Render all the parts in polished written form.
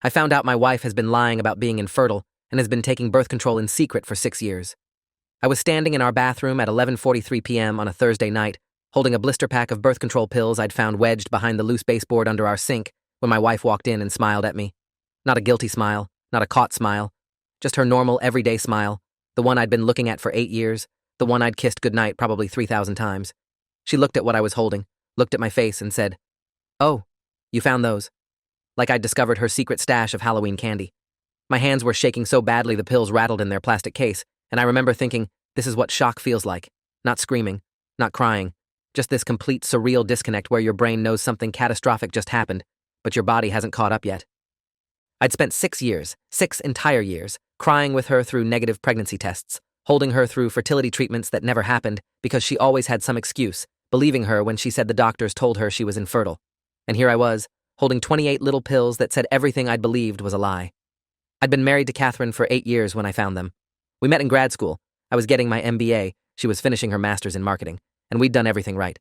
I found out my wife has been lying about being infertile and has been taking birth control in secret for 6 years. I was standing in our bathroom at 11:43 p.m. on a Thursday night, holding a blister pack of birth control pills I'd found wedged behind the loose baseboard under our sink when my wife walked in and smiled at me. Not a guilty smile, not a caught smile, just her normal, everyday smile, the one I'd been looking at for 8 years, the one I'd kissed goodnight probably 3,000 times. She looked at what I was holding, looked at my face, and said, "Oh, you found those." Like I'd discovered her secret stash of Halloween candy. My hands were shaking so badly the pills rattled in their plastic case, and I remember thinking, this is what shock feels like. Not screaming, not crying, just this complete surreal disconnect where your brain knows something catastrophic just happened, but your body hasn't caught up yet. I'd spent 6 years, 6 entire years, crying with her through negative pregnancy tests, holding her through fertility treatments that never happened because she always had some excuse, believing her when she said the doctors told her she was infertile. And here I was, holding 28 little pills that said everything I'd believed was a lie. I'd been married to Catherine for 8 years when I found them. We met in grad school. I was getting my MBA, she was finishing her master's in marketing, and we'd done everything right.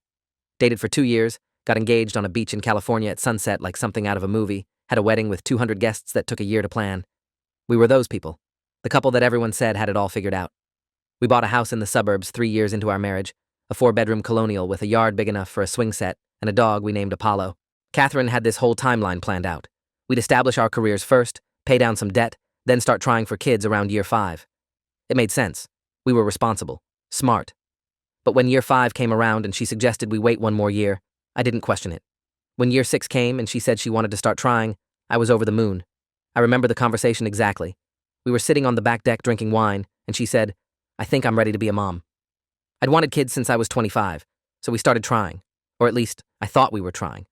Dated for 2 years, got engaged on a beach in California at sunset like something out of a movie, had a wedding with 200 guests that took a year to plan. We were those people, the couple that everyone said had it all figured out. We bought a house in the suburbs 3 years into our marriage, a 4-bedroom colonial with a yard big enough for a swing set and a dog we named Apollo. Catherine had this whole timeline planned out. We'd establish our careers first, pay down some debt, then start trying for kids around year 5. It made sense. We were responsible, smart. But when year 5 came around and she suggested we wait 1 more year, I didn't question it. When year 6 came and she said she wanted to start trying, I was over the moon. I remember the conversation exactly. We were sitting on the back deck drinking wine, and she said, "I think I'm ready to be a mom." I'd wanted kids since I was 25, so we started trying. Or at least, I thought we were trying.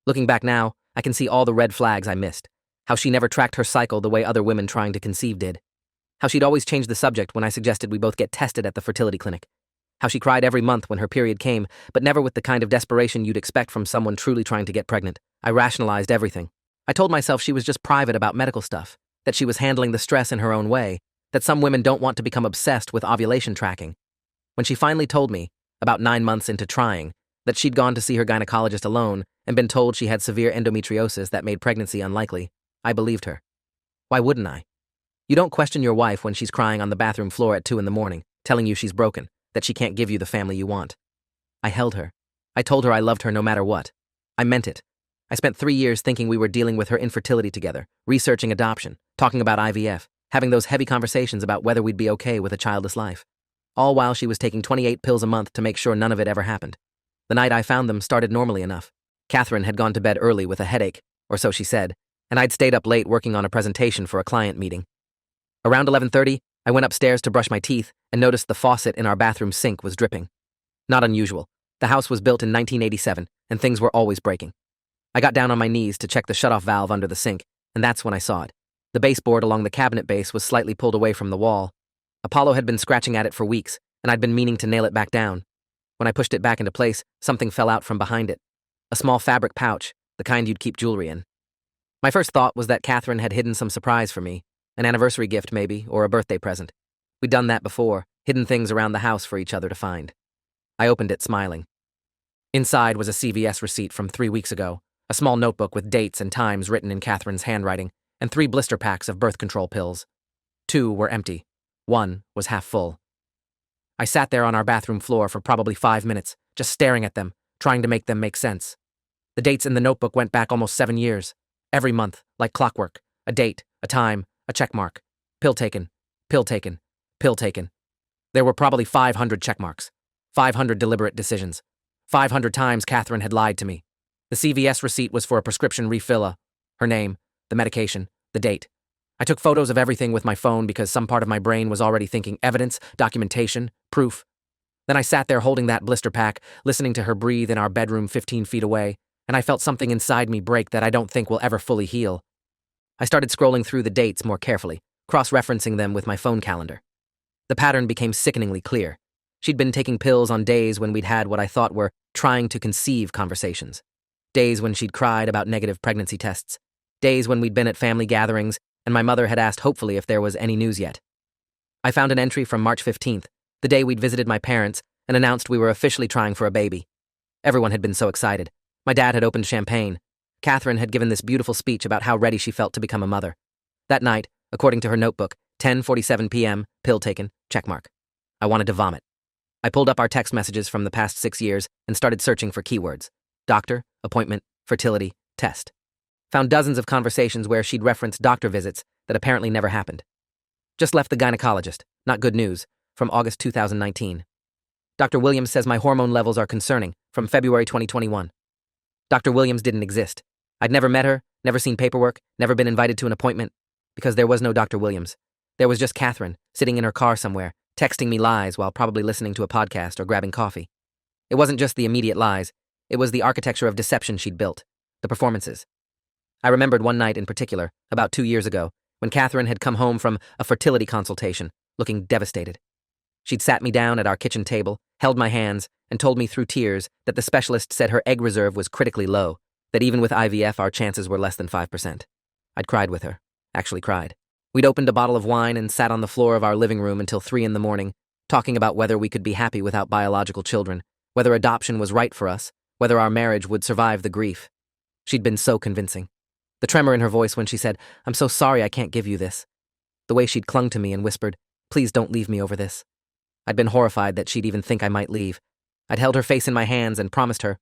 Looking back now, I can see all the red flags I missed. How she never tracked her cycle the way other women trying to conceive did. How she'd always change the subject when I suggested we both get tested at the fertility clinic. How she cried every month when her period came, but never with the kind of desperation you'd expect from someone truly trying to get pregnant. I rationalized everything. I told myself she was just private about medical stuff, that she was handling the stress in her own way, that some women don't want to become obsessed with ovulation tracking. When she finally told me, about 9 months into trying, that she'd gone to see her gynecologist alone and been told she had severe endometriosis that made pregnancy unlikely, I believed her. Why wouldn't I? You don't question your wife when she's crying on the bathroom floor at 2 in the morning, telling you she's broken, that she can't give you the family you want. I held her. I told her I loved her no matter what. I meant it. I spent 3 years thinking we were dealing with her infertility together, researching adoption, talking about IVF, having those heavy conversations about whether we'd be okay with a childless life. All while she was taking 28 pills a month to make sure none of it ever happened. The night I found them started normally enough. Catherine had gone to bed early with a headache, or so she said, and I'd stayed up late working on a presentation for a client meeting. Around 11:30, I went upstairs to brush my teeth and noticed the faucet in our bathroom sink was dripping. Not unusual. The house was built in 1987, and things were always breaking. I got down on my knees to check the shutoff valve under the sink, and that's when I saw it. The baseboard along the cabinet base was slightly pulled away from the wall. Apollo had been scratching at it for weeks, and I'd been meaning to nail it back down. When I pushed it back into place, something fell out from behind it. A small fabric pouch, the kind you'd keep jewelry in. My first thought was that Catherine had hidden some surprise for me, an anniversary gift maybe, or a birthday present. We'd done that before, hidden things around the house for each other to find. I opened it, smiling. Inside was a CVS receipt from 3 weeks ago, a small notebook with dates and times written in Catherine's handwriting, and 3 blister packs of birth control pills. 2 were empty. 1 was half full. I sat there on our bathroom floor for probably 5 minutes, just staring at them, trying to make them make sense. The dates in the notebook went back almost 7 years. Every month, like clockwork, a date, a time, a check mark. Pill taken, pill taken, pill taken. There were probably 500 check marks, 500 deliberate decisions. 500 times Catherine had lied to me. The CVS receipt was for a prescription refill, her name, the medication, the date. I took photos of everything with my phone because some part of my brain was already thinking evidence, documentation, proof. Then I sat there holding that blister pack, listening to her breathe in our bedroom 15 feet away, and I felt something inside me break that I don't think will ever fully heal. I started scrolling through the dates more carefully, cross-referencing them with my phone calendar. The pattern became sickeningly clear. She'd been taking pills on days when we'd had what I thought were trying to conceive conversations. Days when she'd cried about negative pregnancy tests. Days when we'd been at family gatherings and my mother had asked hopefully if there was any news yet. I found an entry from March 15th, the day we'd visited my parents and announced we were officially trying for a baby. Everyone had been so excited. My dad had opened champagne. Catherine had given this beautiful speech about how ready she felt to become a mother. That night, according to her notebook, 10:47 p.m., pill taken, checkmark. I wanted to vomit. I pulled up our text messages from the past 6 years and started searching for keywords. Doctor, appointment, fertility, test. Found dozens of conversations where she'd referenced doctor visits that apparently never happened. Just left the gynecologist, not good news, from August 2019. Dr. Williams says my hormone levels are concerning, from February 2021. Dr. Williams didn't exist. I'd never met her, never seen paperwork, never been invited to an appointment, because there was no Dr. Williams. There was just Catherine, sitting in her car somewhere, texting me lies while probably listening to a podcast or grabbing coffee. It wasn't just the immediate lies, it was the architecture of deception she'd built, the performances. I remembered one night in particular, about 2 years ago, when Catherine had come home from a fertility consultation, looking devastated. She'd sat me down at our kitchen table, held my hands, and told me through tears that the specialist said her egg reserve was critically low, that even with IVF our chances were less than 5%. I'd cried with her, actually cried. We'd opened a bottle of wine and sat on the floor of our living room until 3 in the morning, talking about whether we could be happy without biological children, whether adoption was right for us, whether our marriage would survive the grief. She'd been so convincing. The tremor in her voice when she said, "I'm so sorry I can't give you this." The way she'd clung to me and whispered, "Please don't leave me over this." I'd been horrified that she'd even think I might leave. I'd held her face in my hands and promised her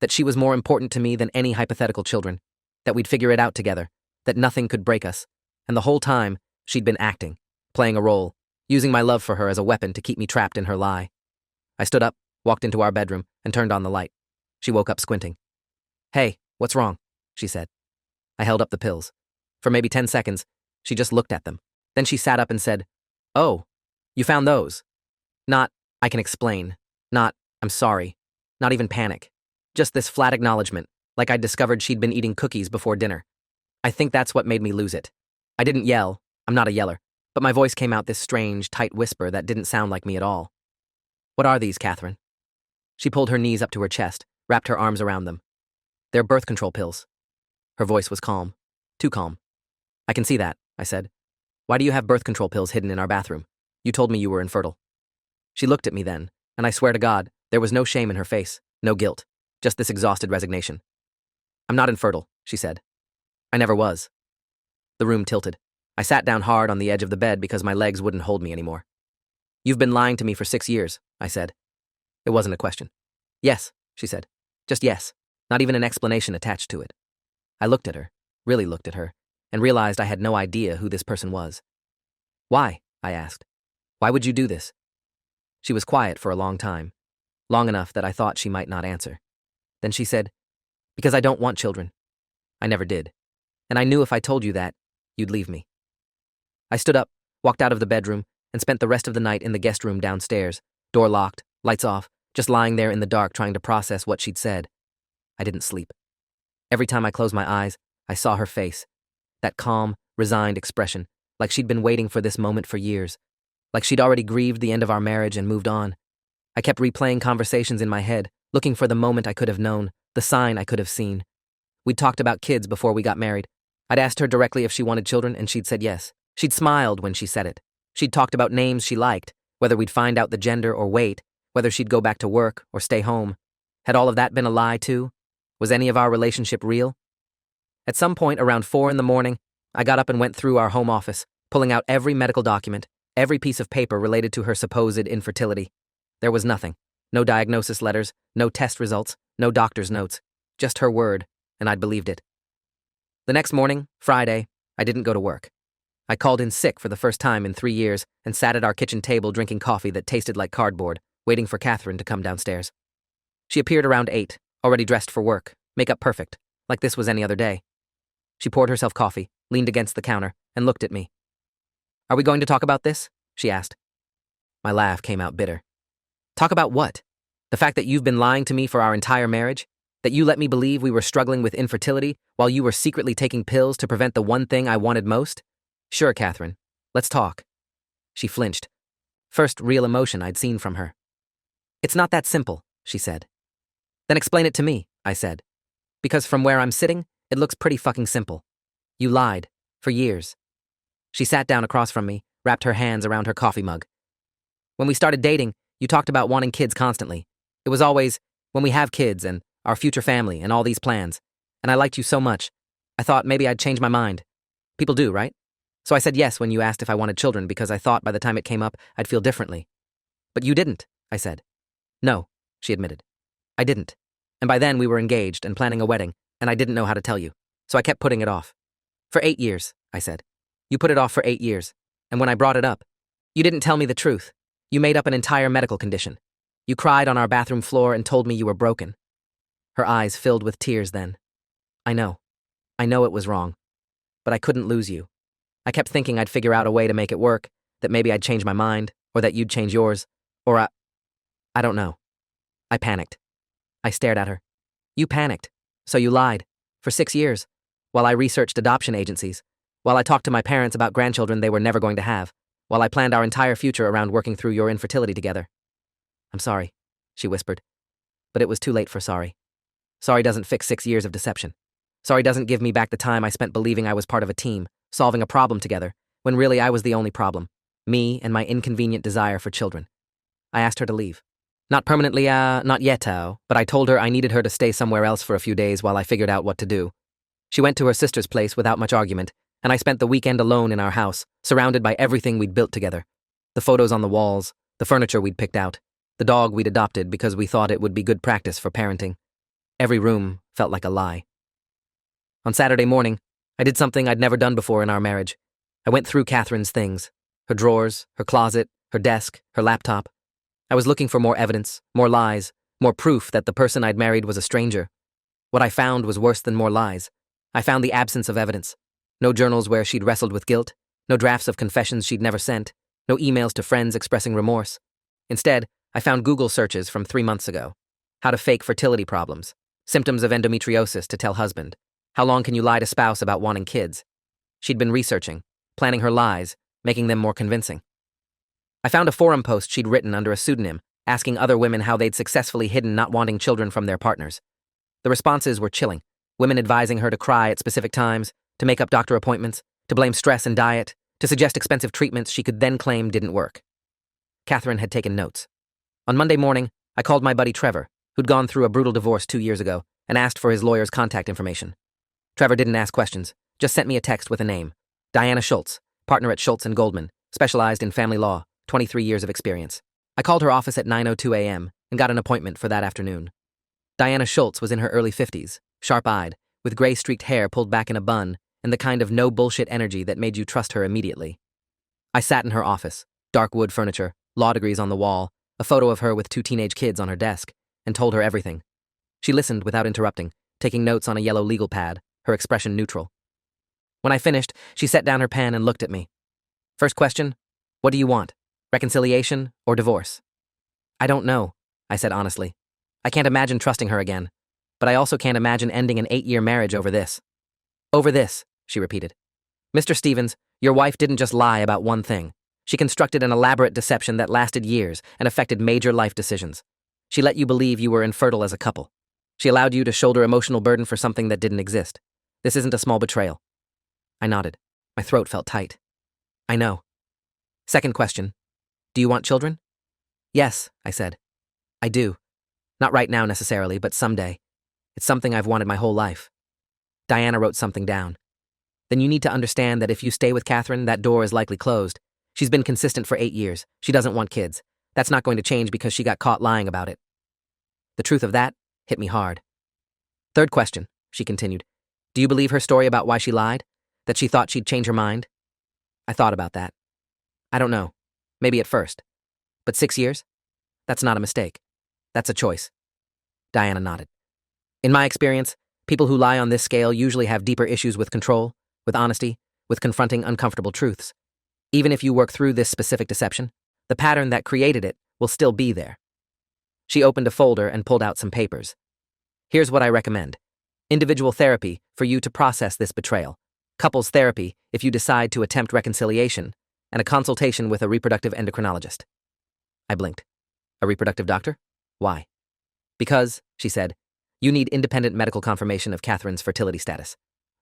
that she was more important to me than any hypothetical children, that we'd figure it out together, that nothing could break us. And the whole time, she'd been acting, playing a role, using my love for her as a weapon to keep me trapped in her lie. I stood up, walked into our bedroom, and turned on the light. She woke up squinting. "Hey, what's wrong?" she said. I held up the pills. For maybe 10 seconds, she just looked at them. Then she sat up and said, "Oh, you found those?" Not, "I can explain." Not, "I'm sorry." Not even panic. Just this flat acknowledgement, like I'd discovered she'd been eating cookies before dinner. I think that's what made me lose it. I didn't yell, I'm not a yeller, but my voice came out this strange, tight whisper that didn't sound like me at all. "What are these, Catherine?" She pulled her knees up to her chest, wrapped her arms around them. "They're birth control pills." Her voice was calm. Too calm. "I can see that," I said. "Why do you have birth control pills hidden in our bathroom? You told me you were infertile." She looked at me then, and I swear to God, there was no shame in her face, no guilt, just this exhausted resignation. "I'm not infertile," she said. "I never was." The room tilted. I sat down hard on the edge of the bed because my legs wouldn't hold me anymore. "You've been lying to me for 6 years," I said. It wasn't a question. "Yes," she said. Just yes, not even an explanation attached to it. I looked at her, really looked at her, and realized I had no idea who this person was. "Why?" I asked. "Why would you do this?" She was quiet for a long time, long enough that I thought she might not answer. Then she said, "Because I don't want children. I never did. And I knew if I told you that, you'd leave me." I stood up, walked out of the bedroom, and spent the rest of the night in the guest room downstairs, door locked, lights off, just lying there in the dark trying to process what she'd said. I didn't sleep. Every time I closed my eyes, I saw her face, that calm, resigned expression, like she'd been waiting for this moment for years, like she'd already grieved the end of our marriage and moved on. I kept replaying conversations in my head, looking for the moment I could have known, the sign I could have seen. We'd talked about kids before we got married. I'd asked her directly if she wanted children, and she'd said yes. She'd smiled when she said it. She'd talked about names she liked, whether we'd find out the gender or wait, whether she'd go back to work or stay home. Had all of that been a lie, too? Was any of our relationship real? At some point around 4 in the morning, I got up and went through our home office, pulling out every medical document, every piece of paper related to her supposed infertility. There was nothing. No diagnosis letters, no test results, no doctor's notes. Just her word, and I'd believed it. The next morning, Friday, I didn't go to work. I called in sick for the first time in 3 years and sat at our kitchen table drinking coffee that tasted like cardboard, waiting for Catherine to come downstairs. She appeared around 8, already dressed for work, makeup perfect, like this was any other day. She poured herself coffee, leaned against the counter, and looked at me. "Are we going to talk about this?" she asked. My laugh came out bitter. "Talk about what? The fact that you've been lying to me for our entire marriage? That you let me believe we were struggling with infertility while you were secretly taking pills to prevent the one thing I wanted most? Sure, Catherine. Let's talk." She flinched. First real emotion I'd seen from her. "It's not that simple," she said. "Then explain it to me," I said. "Because from where I'm sitting, it looks pretty fucking simple. You lied. For years." She sat down across from me, wrapped her hands around her coffee mug. "When we started dating, you talked about wanting kids constantly. It was always, when we have kids and our future family and all these plans. And I liked you so much. I thought maybe I'd change my mind. People do, right? So I said yes when you asked if I wanted children because I thought by the time it came up, I'd feel differently. But you didn't, I said. No, she admitted. I didn't. And by then we were engaged and planning a wedding, and I didn't know how to tell you. So I kept putting it off. For 8 years, I said. You put it off for 8 years. And when I brought it up, you didn't tell me the truth. You made up an entire medical condition. You cried on our bathroom floor and told me you were broken. Her eyes filled with tears then. I know. I know it was wrong. But I couldn't lose you. I kept thinking I'd figure out a way to make it work, that maybe I'd change my mind, or that you'd change yours, or I don't know. I panicked. I stared at her. You panicked. So you lied. For 6 years. While I researched adoption agencies. While I talked to my parents about grandchildren they were never going to have. While I planned our entire future around working through your infertility together. I'm sorry, she whispered. But it was too late for sorry. Sorry doesn't fix 6 years of deception. Sorry doesn't give me back the time I spent believing I was part of a team, solving a problem together, when really I was the only problem. Me and my inconvenient desire for children. I asked her to leave. Not permanently, not yet, but I told her I needed her to stay somewhere else for a few days while I figured out what to do. She went to her sister's place without much argument, and I spent the weekend alone in our house, surrounded by everything we'd built together. The photos on the walls, the furniture we'd picked out, the dog we'd adopted because we thought it would be good practice for parenting. Every room felt like a lie. On Saturday morning, I did something I'd never done before in our marriage. I went through Catherine's things, her drawers, her closet, her desk, her laptop. I was looking for more evidence, more lies, more proof that the person I'd married was a stranger. What I found was worse than more lies. I found the absence of evidence. No journals where she'd wrestled with guilt, no drafts of confessions she'd never sent, no emails to friends expressing remorse. Instead, I found Google searches from 3 months ago. How to fake fertility problems, symptoms of endometriosis to tell husband, how long can you lie to spouse about wanting kids. She'd been researching, planning her lies, making them more convincing. I found a forum post she'd written under a pseudonym, asking other women how they'd successfully hidden not wanting children from their partners. The responses were chilling, women advising her to cry at specific times, to make up doctor appointments, to blame stress and diet, to suggest expensive treatments she could then claim didn't work. Catherine had taken notes. On Monday morning, I called my buddy Trevor, who'd gone through a brutal divorce 2 years ago, and asked for his lawyer's contact information. Trevor didn't ask questions, just sent me a text with a name. Diana Schultz, partner at Schultz & Goldman, specialized in family law, 23 years of experience. I called her office at 9:02 a.m. and got an appointment for that afternoon. Diana Schultz was in her early 50s, sharp-eyed, with gray-streaked hair pulled back in a bun, and the kind of no-bullshit energy that made you trust her immediately. I sat in her office, dark wood furniture, law degrees on the wall, a photo of her with 2 teenage kids on her desk, and told her everything. She listened without interrupting, taking notes on a yellow legal pad, her expression neutral. When I finished, she set down her pen and looked at me. First question, what do you want? Reconciliation or divorce? I don't know, I said honestly. I can't imagine trusting her again, but I also can't imagine ending an 8-year marriage over this. Over this, she repeated. Mr. Stevens, your wife didn't just lie about one thing. She constructed an elaborate deception that lasted years and affected major life decisions. She let you believe you were infertile as a couple. She allowed you to shoulder emotional burden for something that didn't exist. This isn't a small betrayal. I nodded. My throat felt tight. I know. Second question. Do you want children? Yes, I said. I do. Not right now necessarily, but someday. It's something I've wanted my whole life. Diana wrote something down. Then you need to understand that if you stay with Catherine, that door is likely closed. She's been consistent for 8 years. She doesn't want kids. That's not going to change because she got caught lying about it. The truth of that hit me hard. Third question, she continued. Do you believe her story about why she lied? That she thought she'd change her mind? I thought about that. I don't know. Maybe at first. But 6 years? That's not a mistake. That's a choice. Diana nodded. In my experience, people who lie on this scale usually have deeper issues with control, with honesty, with confronting uncomfortable truths. Even if you work through this specific deception, the pattern that created it will still be there. She opened a folder and pulled out some papers. Here's what I recommend. Individual therapy for you to process this betrayal. Couples therapy if you decide to attempt reconciliation, and a consultation with a reproductive endocrinologist. I blinked. A reproductive doctor? Why? Because, she said, you need independent medical confirmation of Catherine's fertility status.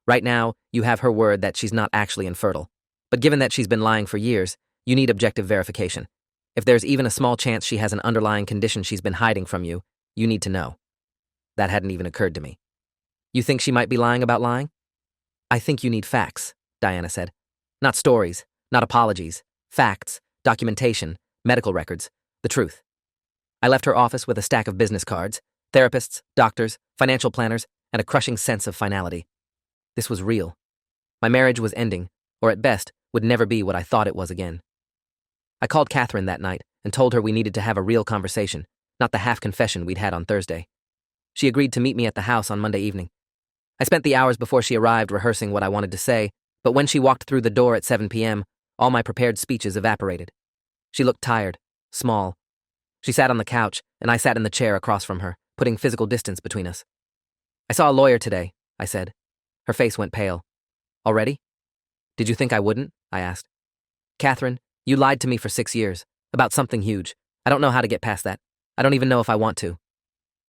Right now, you have her word that she's not actually infertile. But given that she's been lying for years, you need objective verification. If there's even a small chance she has an underlying condition she's been hiding from you, you need to know. That hadn't even occurred to me. You think she might be lying about lying? I think you need facts, Diana said. Not stories, not apologies. Facts, documentation, medical records, the truth. I left her office with a stack of business cards, therapists, doctors, financial planners, and a crushing sense of finality. This was real. My marriage was ending, or at best, would never be what I thought it was again. I called Catherine that night and told her we needed to have a real conversation, not the half-confession we'd had on Thursday. She agreed to meet me at the house on Monday evening. I spent the hours before she arrived rehearsing what I wanted to say, but when she walked through the door at 7 p.m., all my prepared speeches evaporated. She looked tired, small. She sat on the couch, and I sat in the chair across from her, putting physical distance between us. I saw a lawyer today, I said. Her face went pale. Already? Did you think I wouldn't? I asked. Catherine, you lied to me for 6 years, about something huge. I don't know how to get past that. I don't even know if I want to.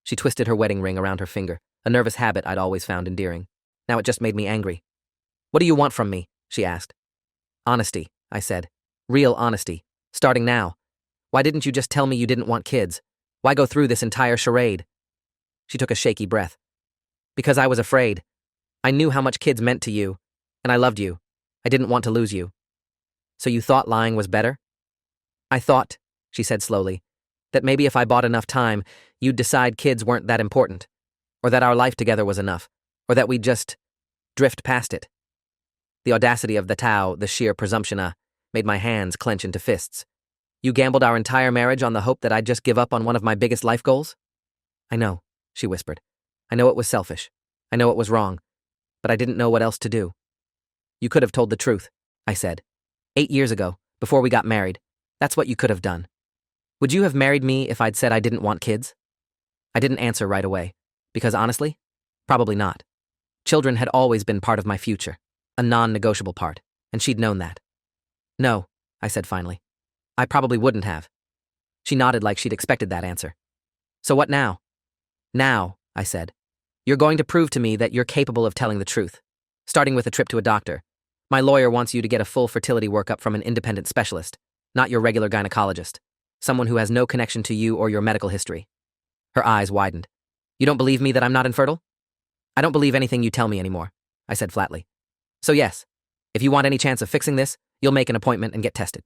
She twisted her wedding ring around her finger, a nervous habit I'd always found endearing. Now it just made me angry. What do you want from me? She asked. Honesty, I said. Real honesty. Starting now. Why didn't you just tell me you didn't want kids? Why go through this entire charade? She took a shaky breath. Because I was afraid. I knew how much kids meant to you, and I loved you. I didn't want to lose you. So you thought lying was better? I thought, she said slowly, that maybe if I bought enough time, you'd decide kids weren't that important, or that our life together was enough, or that we'd just drift past it. The audacity of the Tao, the sheer presumption, made my hands clench into fists. You gambled our entire marriage on the hope that I'd just give up on one of my biggest life goals? I know, she whispered. I know it was selfish. I know it was wrong. But I didn't know what else to do. You could have told the truth, I said. 8 years ago, before we got married. That's what you could have done. Would you have married me if I'd said I didn't want kids? I didn't answer right away. Because honestly, probably not. Children had always been part of my future, a non-negotiable part, and she'd known that. No, I said finally. I probably wouldn't have. She nodded like she'd expected that answer. So what now? Now, I said. You're going to prove to me that you're capable of telling the truth. Starting with a trip to a doctor. My lawyer wants you to get a full fertility workup from an independent specialist, not your regular gynecologist, someone who has no connection to you or your medical history. Her eyes widened. You don't believe me that I'm not infertile? I don't believe anything you tell me anymore, I said flatly. So yes, if you want any chance of fixing this, you'll make an appointment and get tested.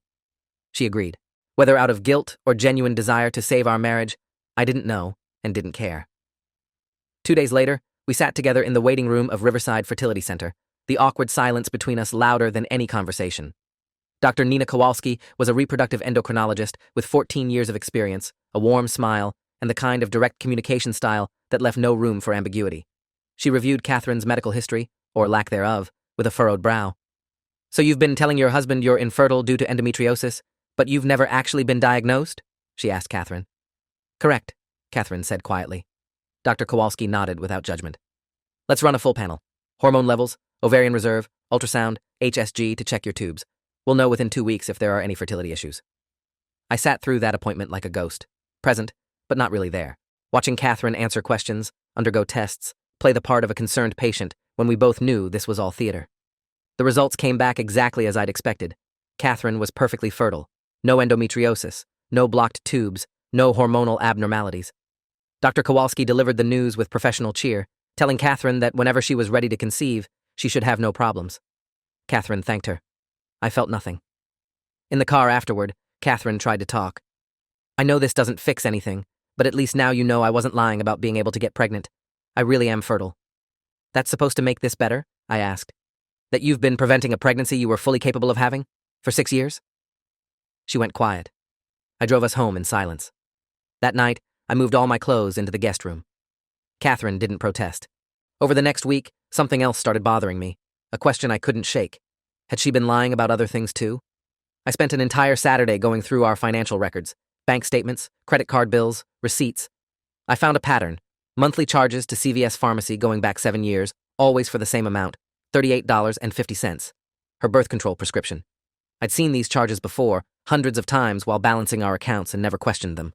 She agreed. Whether out of guilt or genuine desire to save our marriage, I didn't know and didn't care. 2 days later, we sat together in the waiting room of Riverside Fertility Center, the awkward silence between us louder than any conversation. Dr. Nina Kowalski was a reproductive endocrinologist with 14 years of experience, a warm smile, and the kind of direct communication style that left no room for ambiguity. She reviewed Catherine's medical history, or lack thereof, with a furrowed brow. So you've been telling your husband you're infertile due to endometriosis, but you've never actually been diagnosed? She asked Catherine. Correct, Catherine said quietly. Dr. Kowalski nodded without judgment. Let's run a full panel. Hormone levels, ovarian reserve, ultrasound, HSG to check your tubes. We'll know within 2 weeks if there are any fertility issues. I sat through that appointment like a ghost, present, but not really there, watching Catherine answer questions, undergo tests, play the part of a concerned patient when we both knew this was all theater. The results came back exactly as I'd expected. Catherine was perfectly fertile. No endometriosis, no blocked tubes, no hormonal abnormalities. Dr. Kowalski delivered the news with professional cheer, telling Catherine that whenever she was ready to conceive, she should have no problems. Catherine thanked her. I felt nothing. In the car afterward, Catherine tried to talk. I know this doesn't fix anything, but at least now you know I wasn't lying about being able to get pregnant. I really am fertile. That's supposed to make this better? I asked. That you've been preventing a pregnancy you were fully capable of having? For 6 years? She went quiet. I drove us home in silence. That night, I moved all my clothes into the guest room. Catherine didn't protest. Over the next week, something else started bothering me, a question I couldn't shake. Had she been lying about other things too? I spent an entire Saturday going through our financial records, bank statements, credit card bills, receipts. I found a pattern, monthly charges to CVS Pharmacy going back 7 years, always for the same amount, $38.50, her birth control prescription. I'd seen these charges before, hundreds of times while balancing our accounts and never questioned them.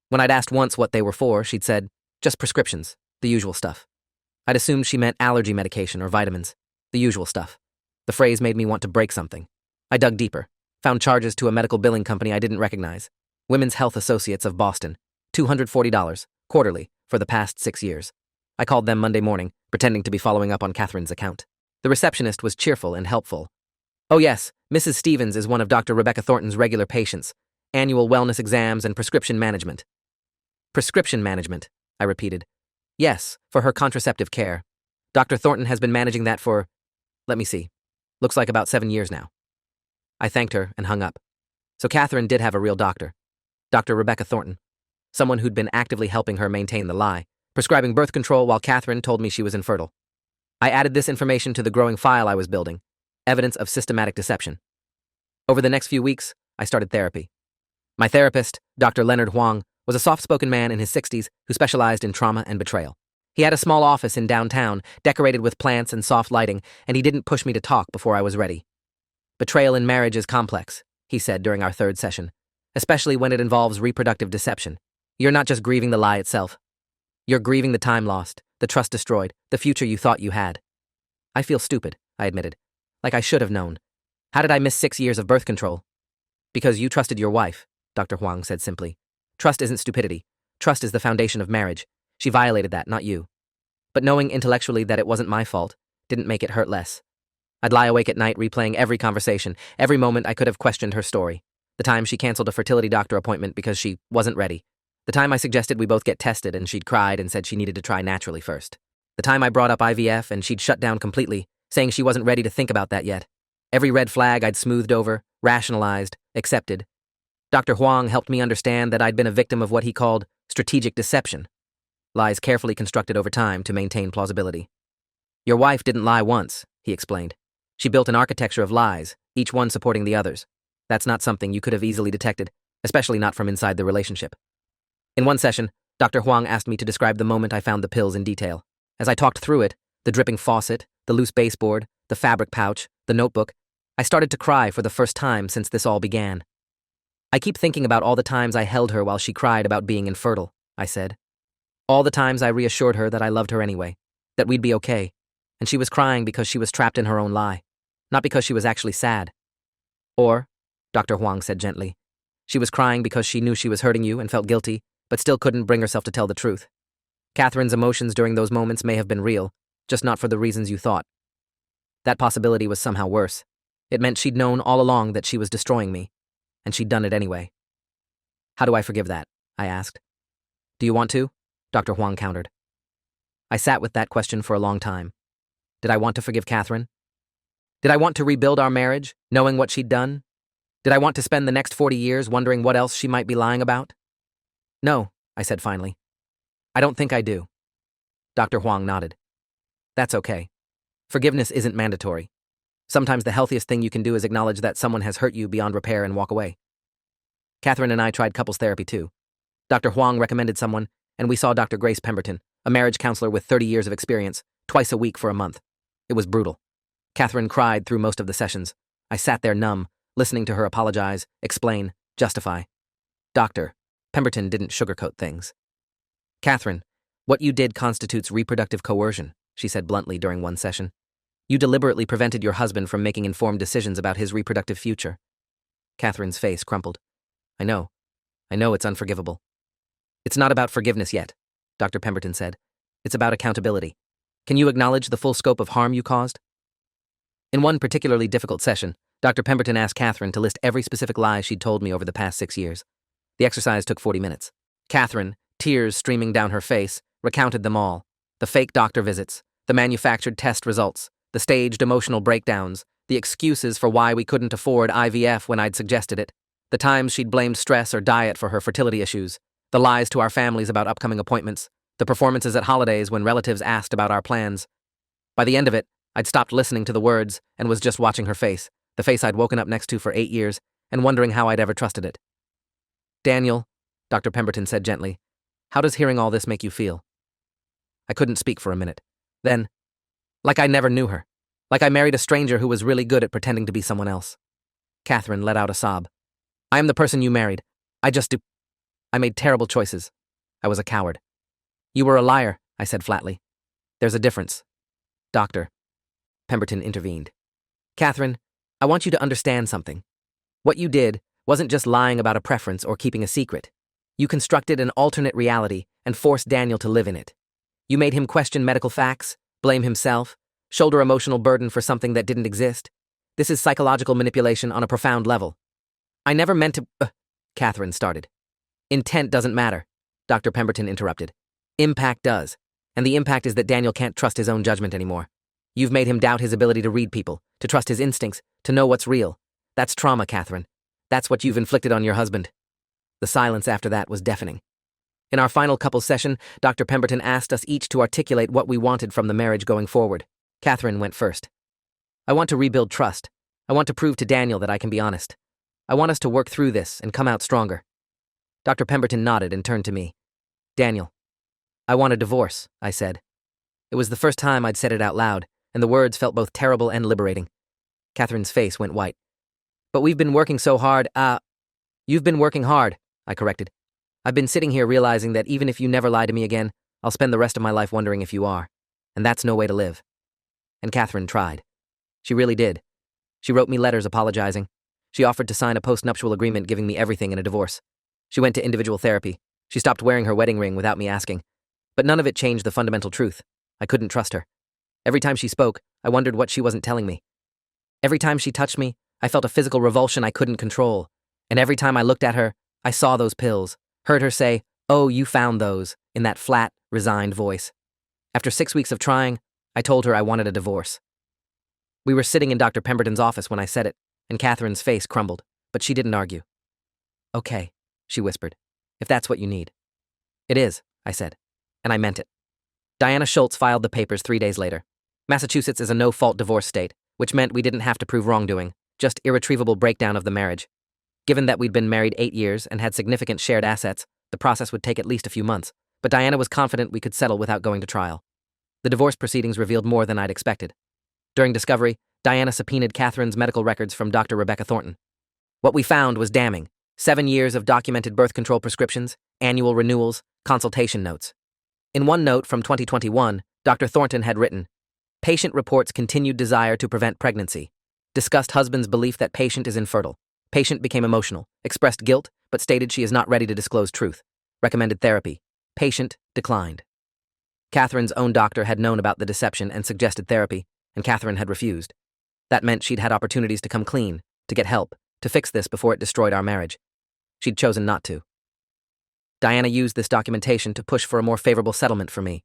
When I'd asked once what they were for, she'd said, just prescriptions, the usual stuff. I'd assumed she meant allergy medication or vitamins, the usual stuff. The phrase made me want to break something. I dug deeper, found charges to a medical billing company I didn't recognize, Women's Health Associates of Boston, $240, quarterly, for the past 6 years. I called them Monday morning, pretending to be following up on Catherine's account. The receptionist was cheerful and helpful. "Oh yes, Mrs. Stevens is one of Dr. Rebecca Thornton's regular patients. Annual wellness exams and prescription management." "Prescription management," I repeated. "Yes, for her contraceptive care. Dr. Thornton has been managing that for, let me see, looks like about 7 years now." I thanked her and hung up. So Catherine did have a real doctor. Dr. Rebecca Thornton. Someone who'd been actively helping her maintain the lie, prescribing birth control while Catherine told me she was infertile. I added this information to the growing file I was building, evidence of systematic deception. Over the next few weeks, I started therapy. My therapist, Dr. Leonard Huang, was a soft-spoken man in his 60s who specialized in trauma and betrayal. He had a small office in downtown, decorated with plants and soft lighting, and he didn't push me to talk before I was ready. "Betrayal in marriage is complex," he said during our third session, "especially when it involves reproductive deception. You're not just grieving the lie itself. You're grieving the time lost, the trust destroyed, the future you thought you had." "I feel stupid," I admitted. "Like I should have known. How did I miss 6 years of birth control?" "Because you trusted your wife," Dr. Huang said simply. "Trust isn't stupidity. Trust is the foundation of marriage. She violated that, not you. But knowing intellectually that it wasn't my fault didn't make it hurt less. I'd lie awake at night replaying every conversation, every moment I could have questioned her story. The time she canceled a fertility doctor appointment because she wasn't ready. The time I suggested we both get tested and she'd cried and said she needed to try naturally first. The time I brought up IVF and she'd shut down completely, saying she wasn't ready to think about that yet. Every red flag I'd smoothed over, rationalized, accepted. Dr. Huang helped me understand that I'd been a victim of what he called strategic deception. Lies carefully constructed over time to maintain plausibility. "Your wife didn't lie once," he explained. "She built an architecture of lies, each one supporting the others. That's not something you could have easily detected, especially not from inside the relationship." In one session, Dr. Huang asked me to describe the moment I found the pills in detail. As I talked through it, the dripping faucet, the loose baseboard, the fabric pouch, the notebook, I started to cry for the first time since this all began. "I keep thinking about all the times I held her while she cried about being infertile," I said. "All the times I reassured her that I loved her anyway, that we'd be okay, and she was crying because she was trapped in her own lie, not because she was actually sad. Or," Dr. Huang said gently, "she was crying because she knew she was hurting you and felt guilty, but still couldn't bring herself to tell the truth. Catherine's emotions during those moments may have been real, just not for the reasons you thought. That possibility was somehow worse. It meant she'd known all along that she was destroying me, and she'd done it anyway." "How do I forgive that?" I asked. "Do you want to?" Dr. Huang countered. I sat with that question for a long time. Did I want to forgive Catherine? Did I want to rebuild our marriage, knowing what she'd done? Did I want to spend the next 40 years wondering what else she might be lying about? "No," I said finally. "I don't think I do." Dr. Huang nodded. "That's okay. Forgiveness isn't mandatory. Sometimes the healthiest thing you can do is acknowledge that someone has hurt you beyond repair and walk away." Catherine and I tried couples therapy too. Dr. Huang recommended someone, and we saw Dr. Grace Pemberton, a marriage counselor with 30 years of experience, twice a week for a month. It was brutal. Catherine cried through most of the sessions. I sat there numb, listening to her apologize, explain, justify. "Doctor," Pemberton didn't sugarcoat things. "Catherine, what you did constitutes reproductive coercion," she said bluntly during one session. "You deliberately prevented your husband from making informed decisions about his reproductive future." Catherine's face crumpled. I know it's unforgivable." "It's not about forgiveness yet," Dr. Pemberton said. "It's about accountability. Can you acknowledge the full scope of harm you caused?" In one particularly difficult session, Dr. Pemberton asked Catherine to list every specific lie she'd told me over the past 6 years. The exercise took 40 minutes. Catherine, tears streaming down her face, recounted them all. The fake doctor visits, the manufactured test results, the staged emotional breakdowns, the excuses for why we couldn't afford IVF when I'd suggested it, the times she'd blamed stress or diet for her fertility issues, the lies to our families about upcoming appointments, the performances at holidays when relatives asked about our plans. By the end of it, I'd stopped listening to the words and was just watching her face, the face I'd woken up next to for 8 years, and wondering how I'd ever trusted it. "Daniel," Dr. Pemberton said gently, "how does hearing all this make you feel?" I couldn't speak for a minute. Then, like I never knew her. Like I married a stranger who was really good at pretending to be someone else. Catherine let out a sob. "I am the person you married. I made terrible choices. I was a coward." "You were a liar," I said flatly. "There's a difference." "Doctor," Pemberton intervened. "Catherine, I want you to understand something. What you did wasn't just lying about a preference or keeping a secret. You constructed an alternate reality and forced Daniel to live in it. You made him question medical facts, Blame himself? Shoulder emotional burden for something that didn't exist? This is psychological manipulation on a profound level. I never meant to. Catherine started. Intent doesn't matter, Dr. Pemberton interrupted. Impact does. And the impact is that Daniel can't trust his own judgment anymore. You've made him doubt his ability to read people, to trust his instincts, to know what's real. That's trauma, Catherine. That's what you've inflicted on your husband. The silence after that was deafening. In our final couples session, Dr. Pemberton asked us each to articulate what we wanted from the marriage going forward. Catherine went first. I want to rebuild trust. I want to prove to Daniel that I can be honest. I want us to work through this and come out stronger. Dr. Pemberton nodded and turned to me. Daniel, I want a divorce, I said. It was the first time I'd said it out loud, and the words felt both terrible and liberating. Catherine's face went white. But we've been working so hard. You've been working hard, I corrected. I've been sitting here realizing that even if you never lie to me again, I'll spend the rest of my life wondering if you are. And that's no way to live. And Catherine tried. She really did. She wrote me letters apologizing. She offered to sign a post-nuptial agreement giving me everything in a divorce. She went to individual therapy. She stopped wearing her wedding ring without me asking. But none of it changed the fundamental truth. I couldn't trust her. Every time she spoke, I wondered what she wasn't telling me. Every time she touched me, I felt a physical revulsion I couldn't control. And every time I looked at her, I saw those pills, heard her say, "Oh, you found those," in that flat, resigned voice. After 6 weeks of trying, I told her I wanted a divorce. We were sitting in Dr. Pemberton's office when I said it, and Catherine's face crumbled, but she didn't argue. Okay, she whispered, if that's what you need. It is, I said, and I meant it. Diana Schultz filed the papers 3 days later. Massachusetts is a no-fault divorce state, which meant we didn't have to prove wrongdoing, just irretrievable breakdown of the marriage. Given that we'd been married 8 years and had significant shared assets, the process would take at least a few months, but Diana was confident we could settle without going to trial. The divorce proceedings revealed more than I'd expected. During discovery, Diana subpoenaed Catherine's medical records from Dr. Rebecca Thornton. What we found was damning. 7 years of documented birth control prescriptions, annual renewals, consultation notes. In one note from 2021, Dr. Thornton had written, "Patient reports continued desire to prevent pregnancy. Discussed husband's belief that patient is infertile. Patient became emotional, expressed guilt, but stated she is not ready to disclose truth. Recommended therapy. Patient declined." Catherine's own doctor had known about the deception and suggested therapy, and Catherine had refused. That meant she'd had opportunities to come clean, to get help, to fix this before it destroyed our marriage. She'd chosen not to. Diana used this documentation to push for a more favorable settlement for me.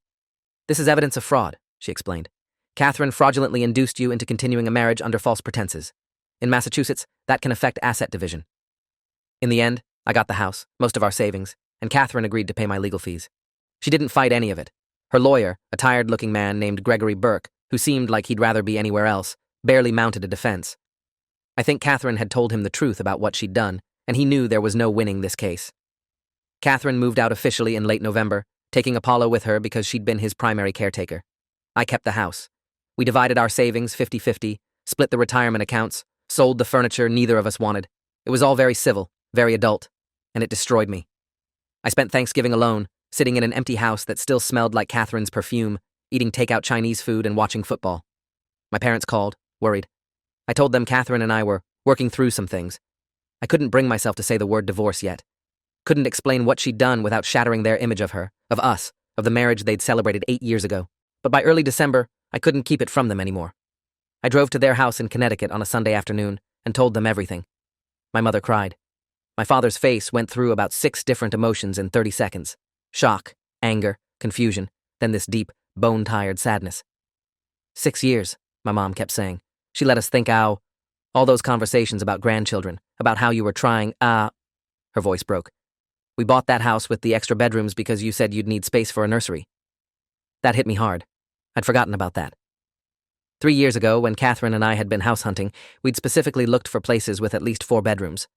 "This is evidence of fraud," she explained. "Catherine fraudulently induced you into continuing a marriage under false pretenses. In Massachusetts, that can affect asset division." In the end, I got the house, most of our savings, and Catherine agreed to pay my legal fees. She didn't fight any of it. Her lawyer, a tired-looking man named Gregory Burke, who seemed like he'd rather be anywhere else, barely mounted a defense. I think Catherine had told him the truth about what she'd done, and he knew there was no winning this case. Catherine moved out officially in late November, taking Apollo with her because she'd been his primary caretaker. I kept the house. We divided our savings 50-50, split the retirement accounts, sold the furniture neither of us wanted. It was all very civil, very adult, and it destroyed me. I spent Thanksgiving alone, sitting in an empty house that still smelled like Catherine's perfume, eating takeout Chinese food and watching football. My parents called, worried. I told them Catherine and I were working through some things. I couldn't bring myself to say the word divorce yet. Couldn't explain what she'd done without shattering their image of her, of us, of the marriage they'd celebrated 8 years ago. But by early December, I couldn't keep it from them anymore. I drove to their house in Connecticut on a Sunday afternoon and told them everything. My mother cried. My father's face went through about 6 different emotions in 30 seconds. Shock, anger, confusion, then this deep, bone-tired sadness. 6 years, my mom kept saying. She let us think all those conversations about grandchildren, about how you were trying, her voice broke. We bought that house with the extra bedrooms because you said you'd need space for a nursery. That hit me hard. I'd forgotten about that. 3 years ago, when Catherine and I had been house hunting, we'd specifically looked for places with at least 4 bedrooms.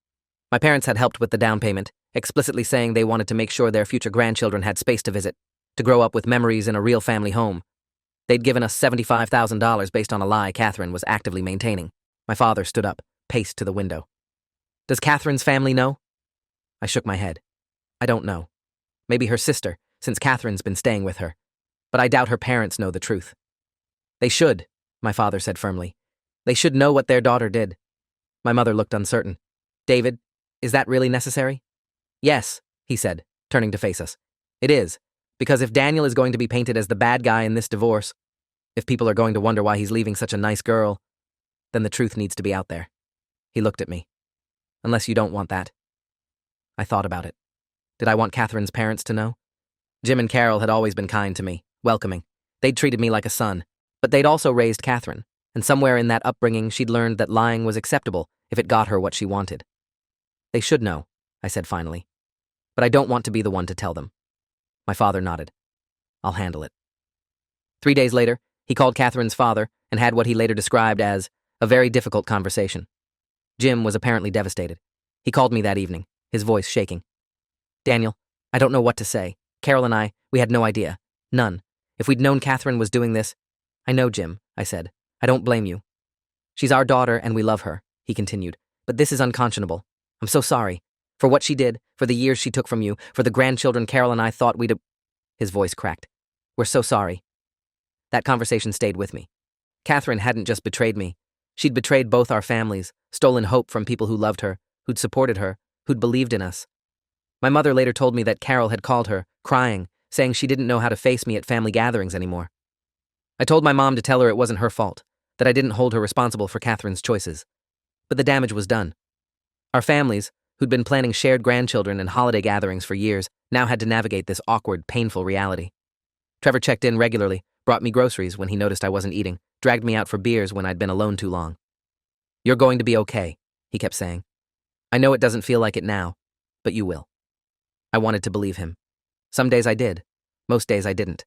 My parents had helped with the down payment, explicitly saying they wanted to make sure their future grandchildren had space to visit, to grow up with memories in a real family home. They'd given us $75,000 based on a lie Catherine was actively maintaining. My father stood up, paced to the window. "Does Catherine's family know?" I shook my head. "I don't know. Maybe her sister, since Catherine's been staying with her. But I doubt her parents know the truth." "They should," my father said firmly. "They should know what their daughter did." My mother looked uncertain. "David, is that really necessary?" "Yes," he said, turning to face us. "It is, because if Daniel is going to be painted as the bad guy in this divorce, If people are going to wonder why he's leaving such a nice girl, then the truth needs to be out there. He looked at me. Unless you don't want that. I thought about it. Did I want Catherine's parents to know? Jim and Carol had always been kind to me, welcoming. They'd treated me like a son, but they'd also raised Catherine, and somewhere in that upbringing she'd learned that lying was acceptable if it got her what she wanted. They should know, I said finally. But I don't want to be the one to tell them. My father nodded. I'll handle it. 3 days later, he called Catherine's father and had what he later described as a very difficult conversation. Jim was apparently devastated. He called me that evening, his voice shaking. Daniel, I don't know what to say. Carol and I, we had no idea. None. If we'd known Catherine was doing this— I know, Jim, I said. I don't blame you. She's our daughter and we love her, he continued. But this is unconscionable. I'm so sorry. For what she did, for the years she took from you, for the grandchildren Carol and I thought we'd— His voice cracked. We're so sorry. That conversation stayed with me. Catherine hadn't just betrayed me. She'd betrayed both our families, stolen hope from people who loved her, who'd supported her, who'd believed in us. My mother later told me that Carol had called her, crying, saying she didn't know how to face me at family gatherings anymore. I told my mom to tell her it wasn't her fault, that I didn't hold her responsible for Catherine's choices. But the damage was done. Our families, who'd been planning shared grandchildren and holiday gatherings for years, now had to navigate this awkward, painful reality. Trevor checked in regularly, brought me groceries when he noticed I wasn't eating, dragged me out for beers when I'd been alone too long. You're going to be okay, he kept saying. I know it doesn't feel like it now, but you will. I wanted to believe him. Some days I did. Most days I didn't.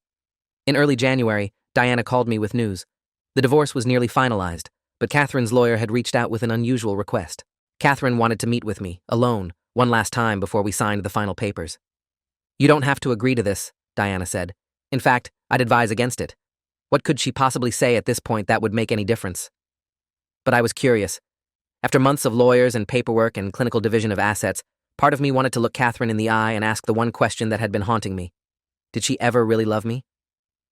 In early January, Diana called me with news. The divorce was nearly finalized, but Catherine's lawyer had reached out with an unusual request. Catherine wanted to meet with me, alone, one last time before we signed the final papers. You don't have to agree to this, Diana said. In fact, I'd advise against it. What could she possibly say at this point that would make any difference? But I was curious. After months of lawyers and paperwork and clinical division of assets, part of me wanted to look Catherine in the eye and ask the one question that had been haunting me. Did she ever really love me?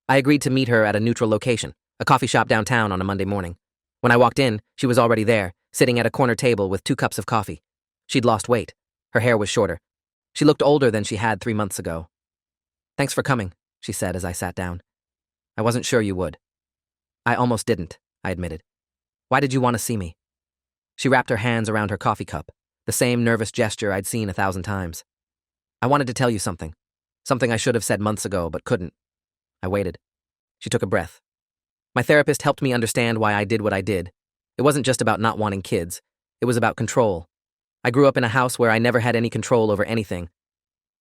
I agreed to meet her at a neutral location, a coffee shop downtown on a Monday morning. When I walked in, she was already there, sitting at a corner table with 2 cups of coffee. She'd lost weight. Her hair was shorter. She looked older than she had 3 months ago. Thanks for coming, she said as I sat down. I wasn't sure you would. I almost didn't, I admitted. Why did you want to see me? She wrapped her hands around her coffee cup, the same nervous gesture I'd seen 1,000 times. I wanted to tell you something. Something I should have said months ago, but couldn't. I waited. She took a breath. My therapist helped me understand why I did what I did. It wasn't just about not wanting kids. It was about control. I grew up in a house where I never had any control over anything.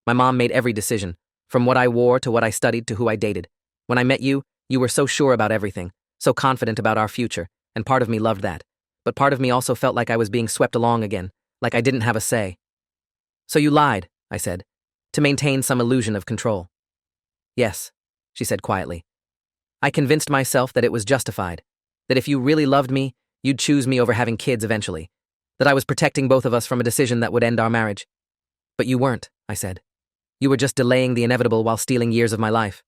My mom made every decision, from what I wore to what I studied to who I dated. When I met you, you were so sure about everything, so confident about our future, and part of me loved that. But part of me also felt like I was being swept along again, like I didn't have a say. So you lied, I said, to maintain some illusion of control. Yes, she said quietly. I convinced myself that it was justified, that if you really loved me, you'd choose me over having kids eventually, that I was protecting both of us from a decision that would end our marriage. But you weren't, I said. You were just delaying the inevitable while stealing years of my life.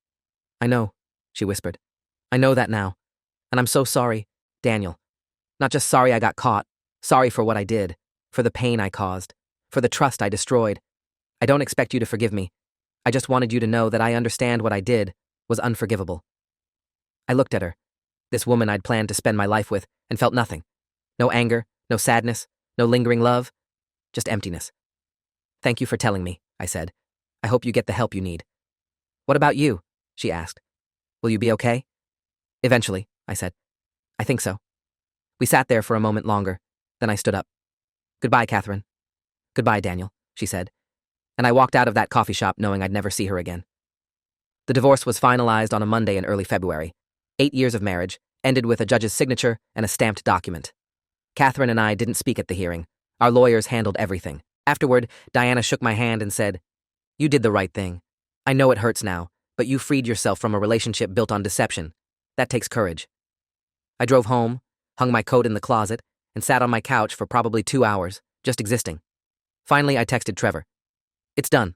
I know, she whispered. I know that now. And I'm so sorry, Daniel. Not just sorry I got caught, sorry for what I did, for the pain I caused, for the trust I destroyed. I don't expect you to forgive me. I just wanted you to know that I understand what I did was unforgivable. I looked at her, this woman I'd planned to spend my life with, and felt nothing. No anger, no sadness, no lingering love, just emptiness. Thank you for telling me, I said. I hope you get the help you need. What about you? She asked. Will you be okay? Eventually, I said. I think so. We sat there for a moment longer, then I stood up. Goodbye, Catherine. Goodbye, Daniel, she said. And I walked out of that coffee shop knowing I'd never see her again. The divorce was finalized on a Monday in early February. 8 years of marriage ended with a judge's signature and a stamped document. Catherine and I didn't speak at the hearing. Our lawyers handled everything. Afterward, Diana shook my hand and said, You did the right thing. I know it hurts now, but you freed yourself from a relationship built on deception. That takes courage. I drove home, hung my coat in the closet, and sat on my couch for probably 2 hours, just existing. Finally, I texted Trevor. It's done.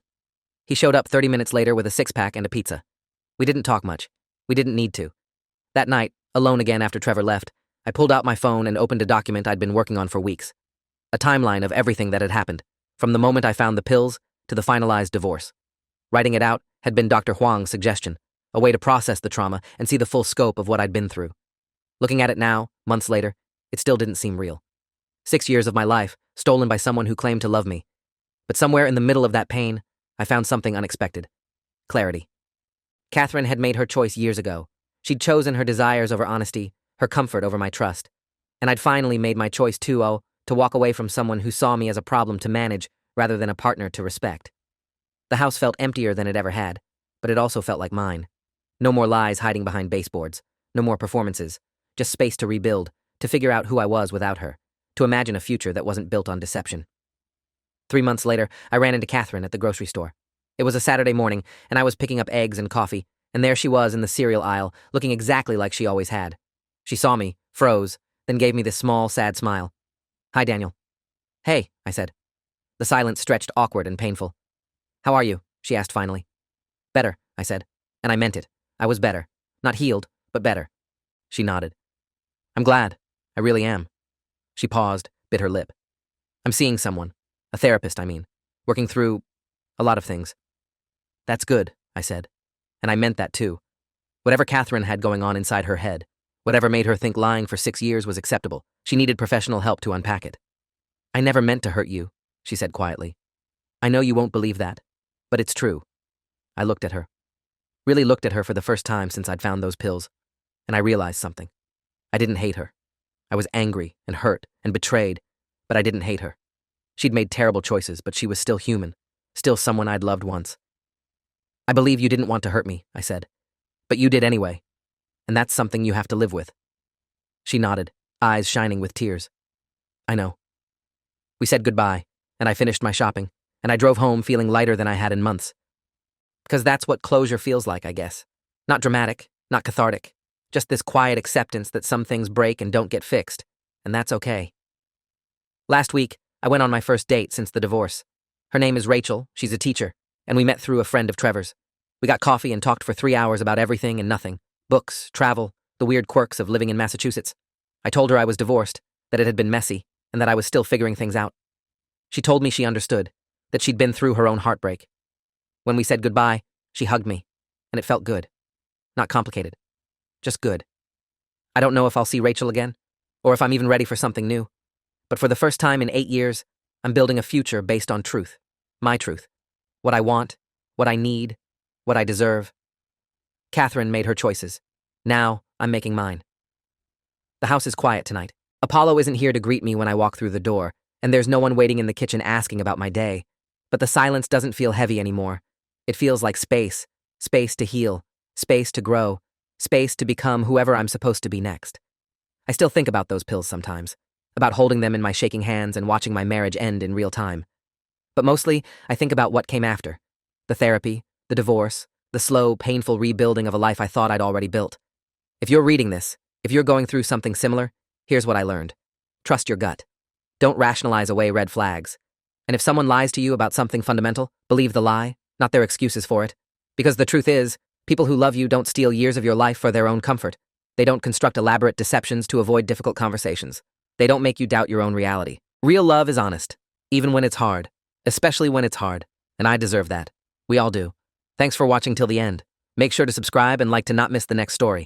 He showed up 30 minutes later with a 6-pack and a pizza. We didn't talk much. We didn't need to. That night, alone again after Trevor left, I pulled out my phone and opened a document I'd been working on for weeks. A timeline of everything that had happened, from the moment I found the pills to the finalized divorce. Writing it out had been Dr. Huang's suggestion, a way to process the trauma and see the full scope of what I'd been through. Looking at it now, months later, it still didn't seem real. 6 years of my life, stolen by someone who claimed to love me. But somewhere in the middle of that pain, I found something unexpected. Clarity. Catherine had made her choice years ago. She'd chosen her desires over honesty, her comfort over my trust. And I'd finally made my choice too, to walk away from someone who saw me as a problem to manage rather than a partner to respect. The house felt emptier than it ever had, but it also felt like mine. No more lies hiding behind baseboards, no more performances, just space to rebuild, to figure out who I was without her, to imagine a future that wasn't built on deception. 3 months later, I ran into Catherine at the grocery store. It was a Saturday morning, and I was picking up eggs and coffee, and there she was in the cereal aisle, looking exactly like she always had. She saw me, froze, then gave me this small, sad smile. "Hi, Daniel." "Hey," I said. The silence stretched awkward and painful. "How are you?" she asked finally. "Better," I said, and I meant it. I was better. Not healed, but better. She nodded. "I'm glad. I really am." She paused, bit her lip. "I'm seeing someone. A therapist, I mean. Working through a lot of things." "That's good," I said. And I meant that too. Whatever Catherine had going on inside her head, whatever made her think lying for 6 years was acceptable, she needed professional help to unpack it. "I never meant to hurt you," she said quietly. "I know you won't believe that, but it's true." I looked at her. Really looked at her for the first time since I'd found those pills, and I realized something. I didn't hate her. I was angry and hurt and betrayed, but I didn't hate her. She'd made terrible choices, but she was still human, still someone I'd loved once. "I believe you didn't want to hurt me," I said, "but you did anyway, and that's something you have to live with." She nodded, eyes shining with tears. "I know." We said goodbye, and I finished my shopping, and I drove home feeling lighter than I had in months. Because that's what closure feels like, I guess. Not dramatic, not cathartic, just this quiet acceptance that some things break and don't get fixed, and that's okay. Last week, I went on my first date since the divorce. Her name is Rachel, she's a teacher, and we met through a friend of Trevor's. We got coffee and talked for 3 hours about everything and nothing. Books, travel, the weird quirks of living in Massachusetts. I told her I was divorced, that it had been messy, and that I was still figuring things out. She told me she understood, that she'd been through her own heartbreak. When we said goodbye, she hugged me, and it felt good. Not complicated. Just good. I don't know if I'll see Rachel again, or if I'm even ready for something new. But for the first time in 8 years, I'm building a future based on truth. My truth. What I want, what I need, what I deserve. Catherine made her choices. Now, I'm making mine. The house is quiet tonight. Apollo isn't here to greet me when I walk through the door, and there's no one waiting in the kitchen asking about my day. But the silence doesn't feel heavy anymore. It feels like space. Space to heal. Space to grow. Space to become whoever I'm supposed to be next. I still think about those pills sometimes, about holding them in my shaking hands and watching my marriage end in real time. But mostly, I think about what came after. The therapy, the divorce, the slow, painful rebuilding of a life I thought I'd already built. If you're reading this, if you're going through something similar, here's what I learned. Trust your gut. Don't rationalize away red flags. And if someone lies to you about something fundamental, believe the lie, not their excuses for it. Because the truth is, people who love you don't steal years of your life for their own comfort. They don't construct elaborate deceptions to avoid difficult conversations. They don't make you doubt your own reality. Real love is honest, even when it's hard, especially when it's hard. And I deserve that. We all do. Thanks for watching till the end. Make sure to subscribe and like to not miss the next story.